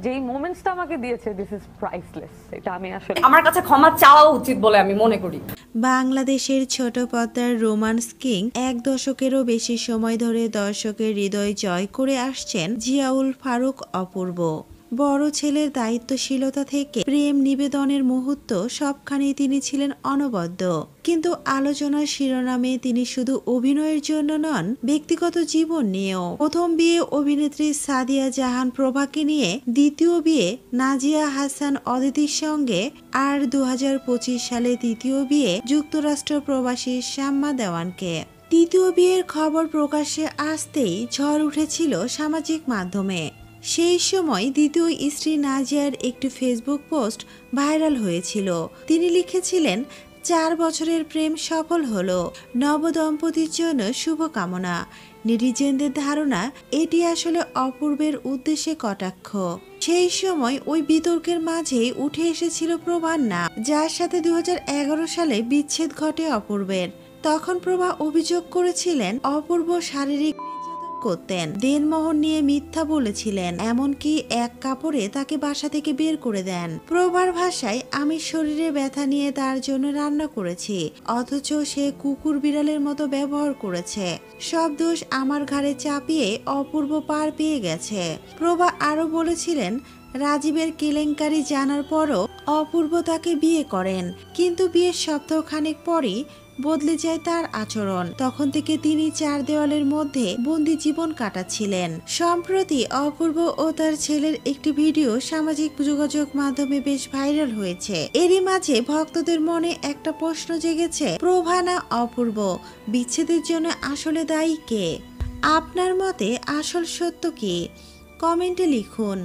যেই মোমেন্টসটা আমাকে দিয়েছে, দিস ইজ প্রাইসলেস। এটা আমি আসলে, আমার কাছে ক্ষমা চাওয়া উচিত বলে আমি মনে করি। বাংলাদেশের ছোট পর্দার রোমান্স কিং 1 দশকেরও বেশি সময় ধরে দর্শকের হৃদয় জয় করে আসছেন জিয়াউল ফারুক অপূর্ব। বড় ছেলের দায়িত্বশীলতা থেকে প্রেম নিবেদনের মুহূর্ত সবখানেই তিনি ছিলেন অনবদ্য। কিন্তু আলোচনার শিরোনামে তিনি শুধু অভিনয়ের জন্য নন, ব্যক্তিগত জীবন নিয়েও। প্রথম বিয়ে অভিনেত্রী সাদিয়া জাহান প্রভাকে নিয়ে, দ্বিতীয় বিয়ে নাজিয়া হাসান অদিতির সঙ্গে, আর 2025 সালে তৃতীয় বিয়ে যুক্তরাষ্ট্র প্রবাসী শাম্মা দেওয়ানকে। তৃতীয় বিয়ের খবর প্রকাশ্যে আসতেই ঝড় উঠেছিল সামাজিক মাধ্যমে। সেই সময় দ্বিতীয় স্ত্রী নাজিয়ার একটি ফেসবুক পোস্ট ভাইরাল হয়েছিল। তিনি লিখেছিলেন, 4 বছরের প্রেম সফল হলো, নবদম্পতির জন্য শুভকামনা। নেটিজেনদের ধারণা এটি আসলে অপূর্বের উদ্দেশ্যে কটাক্ষ। সেই সময় ওই বিতর্কের মাঝেই উঠে এসেছিল প্রভার নাম, যার সাথে 2011 সালে বিচ্ছেদ ঘটে অপূর্বের। তখন প্রভা অভিযোগ করেছিলেন অপূর্ব শারীরিক করতেন, দেনমোহর নিয়ে মিথ্যা বলেছিলেন, এমনকি এক কাপড়ে তাকে বাসা থেকে বের করে দেন। প্রভার ভাষায়, আমি শরীরে ব্যথা নিয়ে তার জন্য রান্না করেছি, অথচ সে কুকুর বিড়ালের মতো ব্যবহার করেছে। সব দোষ আমার ঘাড়ে চাপিয়ে অপূর্ব পার পেয়ে গেছে। প্রভা আরো বলেছিলেন, রাজীবের কেলেঙ্কারি জানার পরও অপূর্ব তাকে বিয়ে করেন, কিন্তু বিয়ের সপ্তাহখানেক পরই বদলে যায় তার আচরণ। তখন থেকে তিনি 4 দেওয়ালের মধ্যে বন্দি জীবন কাটাচ্ছিলেন। সম্প্রতি অপূর্ব ও তার ছেলের একটি ভিডিও সামাজিক যোগাযোগ মাধ্যমে বেশ ভাইরাল হয়েছে। এরই মাঝে ভক্তদের মনে একটা প্রশ্ন জেগেছে, প্রভা না অপূর্ব বিচ্ছেদের জন্য আসলে দায়ী কে? আপনার মতে আসল সত্য কি? কমেন্টে লিখুন।